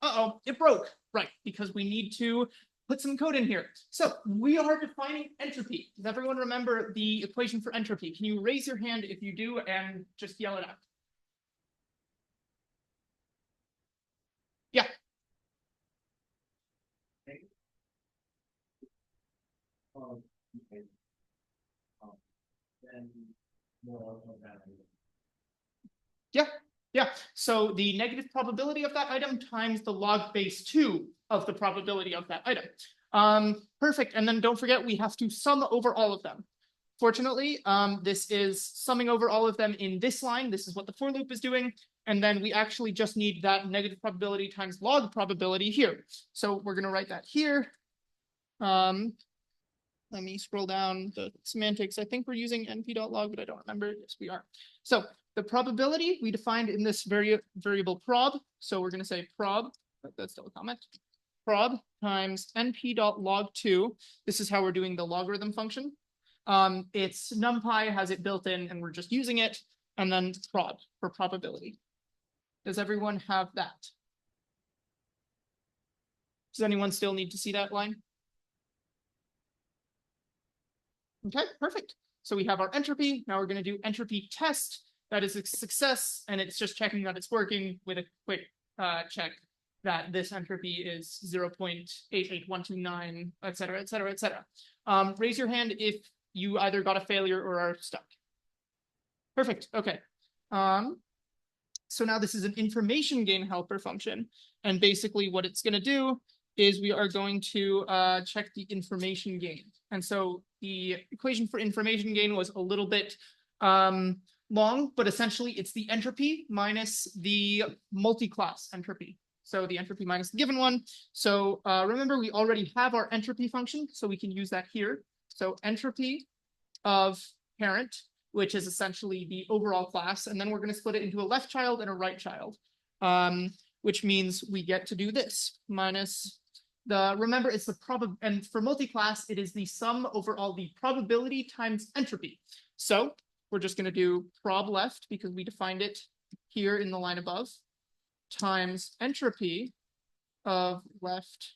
Uh-oh, it broke. Right, because we need to put some code in here. So we are defining entropy. Does everyone remember the equation for entropy? Can you raise your hand if you do and just yell it out? Yeah. Yeah. So the negative probability of that item times the log base 2 of the probability of that item. Perfect. And then don't forget, we have to sum over all of them. Fortunately, this is summing over all of them in this line. This is what the for loop is doing. And then we actually just need that negative probability times log probability here. So we're going to write that here. Let me scroll down the semantics. I think we're using np.log, but I don't remember. Yes, we are. So the probability we defined in this variable prob. So we're going to say prob, that's still a comment, prob times np.log2. This is how we're doing the logarithm function. It's NumPy has it built in and we're just using it. And then prob for probability. Does everyone have that? Does anyone still need to see that line? Okay, perfect. So we have our entropy. Now we're going to do entropy test. That is a success, and it's just checking that it's working with a quick check that this entropy is 0.88129, et cetera, et cetera, et cetera. Raise your hand if you either got a failure or are stuck. Perfect. Okay. So now this is an information gain helper function. And basically what it's going to do is we are going to check the information gain. And so the equation for information gain was a little bit long, but essentially it's the entropy minus the multi-class entropy. So the entropy minus the given one. So remember, we already have our entropy function, so we can use that here. So entropy of parent, which is essentially the overall class. And then we're going to split it into a left child and a right child, which means we get to do this minus the, remember, it's the and for multi-class, it is the sum over all the probability times entropy. So we're just going to do prob left because we defined it here in the line above times entropy of left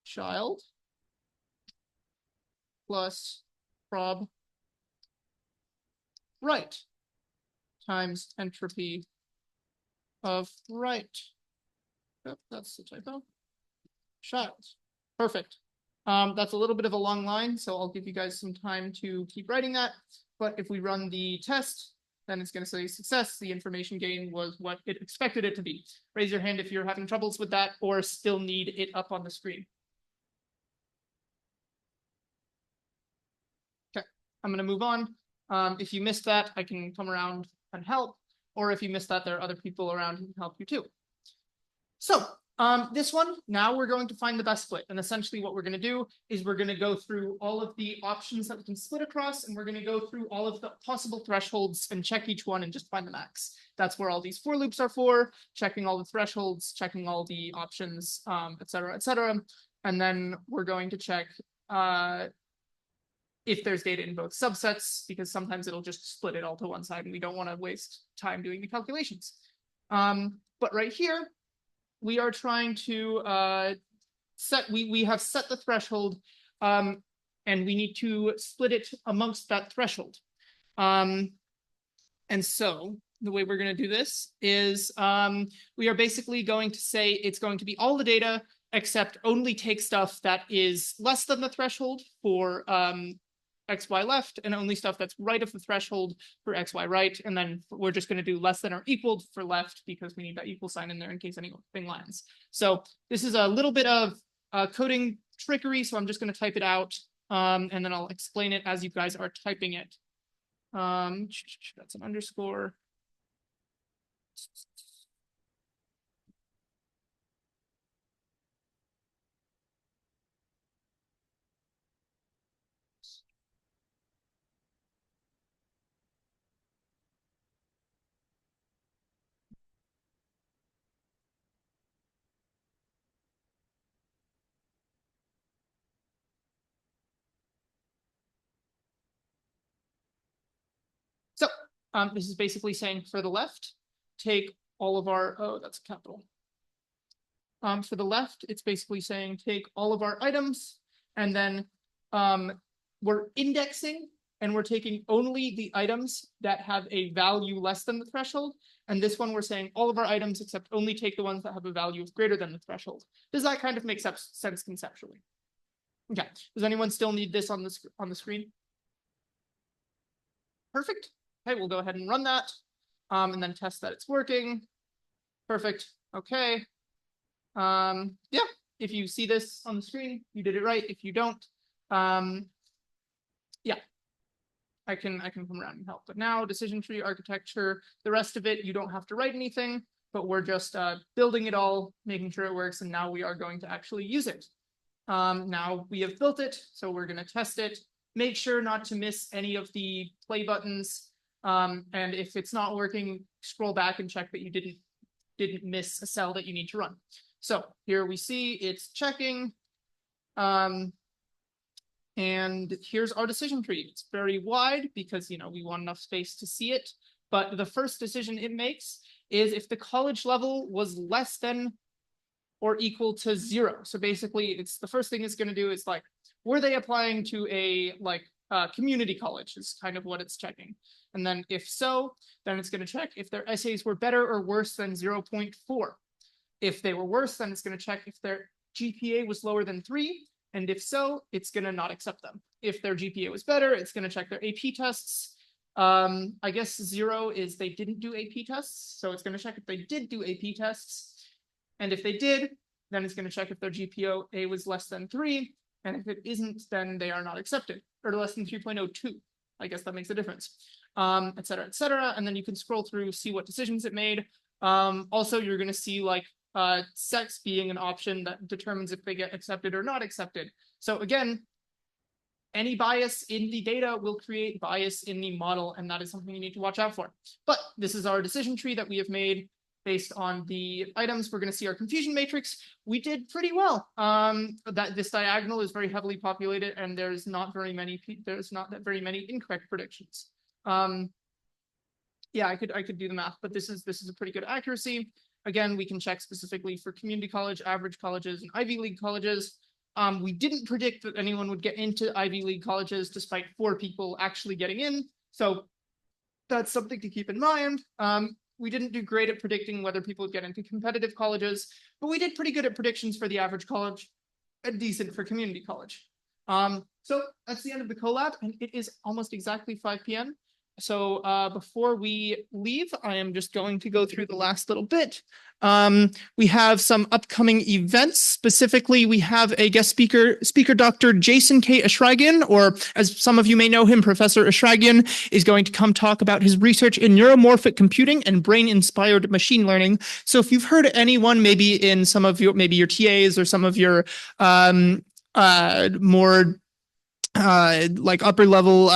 child plus prob right times entropy of right. Oh, that's the typo. Child. Perfect. That's a little bit of a long line, so I'll give you guys some time to keep writing that. But if we run the test, then it's going to say success. The information gain was what it expected it to be. Raise your hand if you're having troubles with that or still need it up on the screen. Okay, I'm going to move on. If you missed that, I can come around and help. Or if you missed that, there are other people around who can help you too. So this one, now we're going to find the best split. And essentially what we're going to do is we're going to go through all of the options that we can split across, and we're going to go through all of the possible thresholds and check each one and just find the max. That's where all these for loops are for, checking all the thresholds, checking all the options, et cetera, et cetera. And then we're going to check if there's data in both subsets, because sometimes it'll just split it all to one side and we don't want to waste time doing the calculations. But right here, we are trying to we have set the threshold, and we need to split it amongst that threshold. And so the way we're going to do this is we are basically going to say it's going to be all the data except only take stuff that is less than the threshold for XY left, and only stuff that's right of the threshold for XY right. And then we're just going to do less than or equal for left because we need that equal sign in there in case anything lands. So this is a little bit of coding trickery. So I'm just going to type it out, and then I'll explain it as you guys are typing it. That's an underscore. So this is basically saying for the left, take all of our, oh, that's capital. For the left, it's basically saying take all of our items, and then we're indexing, and we're taking only the items that have a value less than the threshold. And this one, we're saying all of our items except only take the ones that have a value of greater than the threshold. Does that kind of make sense conceptually? Okay. Does anyone still need this on the screen? Perfect. Okay, we'll go ahead and run that, and then test that it's working. Perfect. Okay. Yeah, if you see this on the screen, you did it right. If you don't, yeah, I can come around and help. But now decision tree architecture, the rest of it, you don't have to write anything, but we're just building it all, making sure it works, and now we are going to actually use it. Now we have built it, so we're going to test it. Make sure not to miss any of the play buttons. And if it's not working, scroll back and check that you didn't miss a cell that you need to run. So here we see it's checking. And here's our decision tree. It's very wide because, you know, we want enough space to see it. But the first decision it makes is if the college level was less than or equal to 0. So basically, it's the first thing it's going to do is like, were they applying to a community college is kind of what it's checking. And then if so, then it's going to check if their essays were better or worse than 0.4. If they were worse, then it's going to check if their GPA was lower than 3. And if so, it's going to not accept them. If their GPA was better, it's going to check their AP tests. I guess 0 is they didn't do AP tests. So it's going to check if they did do AP tests. And if they did, then it's going to check if their GPA was less than 3. And if it isn't, then they are not accepted, or less than 3.02. I guess that makes a difference, et cetera, et cetera. And then you can scroll through, see what decisions it made. Also, you're going to see like sex being an option that determines if they get accepted or not accepted. So again, any bias in the data will create bias in the model, and that is something you need to watch out for. But this is our decision tree that we have made based on the items. We're going to see our confusion matrix. We did pretty well. That this diagonal is very heavily populated, and there's not that very many incorrect predictions. Yeah, I could do the math, but this is a pretty good accuracy. Again, we can check specifically for community college, average colleges, and Ivy League colleges. We didn't predict that anyone would get into Ivy League colleges despite 4 people actually getting in. So that's something to keep in mind. We didn't do great at predicting whether people would get into competitive colleges, but we did pretty good at predictions for the average college and decent for community college. So that's the end of the collab, and it is almost exactly 5 p.m. So before we leave, I am just going to go through the last little bit. We have some upcoming events. Specifically, we have a guest speaker, Dr. Jason K. Ashragian, or as some of you may know him, Professor Ashragian, is going to come talk about his research in neuromorphic computing and brain-inspired machine learning. So if you've heard anyone, maybe in some of your, maybe your TAs or some of your more like upper level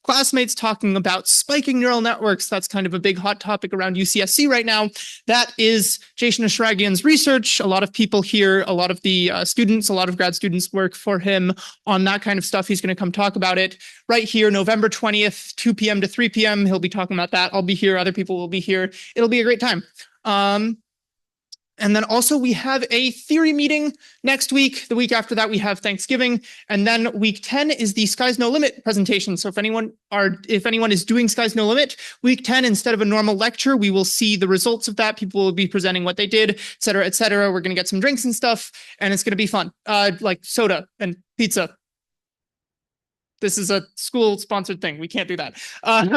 classmates talking about spiking neural networks. That's kind of a big hot topic around UCSC right now. That is Jason Ashragian's research. A lot of people here, a lot of the students, a lot of grad students work for him on that kind of stuff. He's going to come talk about it right here, November 20th, 2 p.m. to 3 p.m. He'll be talking about that. I'll be here. Other people will be here. It'll be a great time. And then also we have a theory meeting next week. The week after that, we have Thanksgiving. And then week 10 is the Sky's No Limit presentation. So if anyone is doing Sky's No Limit, week 10, instead of a normal lecture, we will see the results of that. People will be presenting what they did, et cetera, et cetera. We're going to get some drinks and stuff, and it's going to be fun. Like soda and pizza. This is a school-sponsored thing. We can't do that. But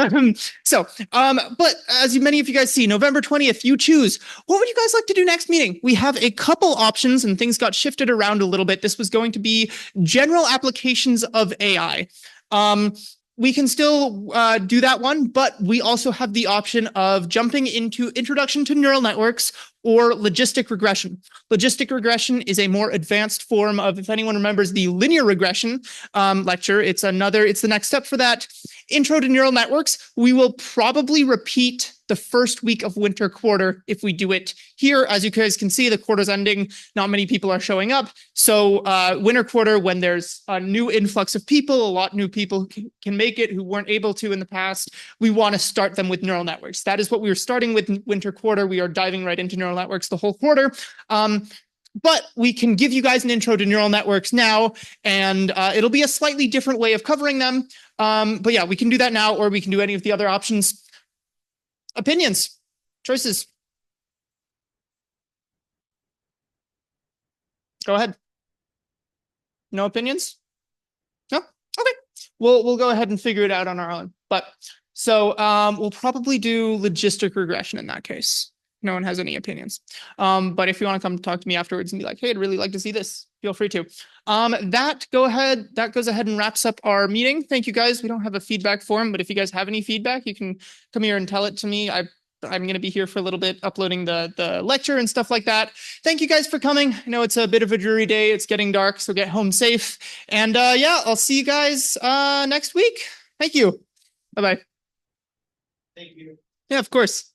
as many of you guys see, November 20th, you choose. What would you guys like to do next meeting? We have a couple options, and things got shifted around a little bit. This was going to be general applications of AI. We can still do that one, but we also have the option of jumping into Introduction to Neural Networks or Logistic Regression. Logistic regression is a more advanced form of, if anyone remembers the linear regression lecture, it's the next step for that. Intro to Neural Networks, we will probably repeat the first week of winter quarter if we do it here. As you guys can see, the quarter's ending. Not many people are showing up. So winter quarter, when there's a new influx of people, a lot of new people can make it who weren't able to in the past, we want to start them with neural networks. That is what we were starting with in winter quarter. We are diving right into neural networks the whole quarter. But we can give you guys an intro to neural networks now, and it'll be a slightly different way of covering them. But yeah, we can do that now, or we can do any of the other options. Opinions, choices. Go ahead. No opinions? No? Okay. We'll go ahead and figure it out on our own. But so we'll probably do logistic regression in that case. No one has any opinions. But if you want to come talk to me afterwards and be like, hey, I'd really like to see this, feel free to. That goes ahead and wraps up our meeting. Thank you guys. We don't have a feedback form, but if you guys have any feedback, you can come here and tell it to me. I'm going to be here for a little bit uploading the lecture and stuff like that. Thank you guys for coming. I know it's a bit of a dreary day. It's getting dark, so get home safe. And yeah, I'll see you guys next week. Thank you. Bye-bye. Thank you. Yeah, of course.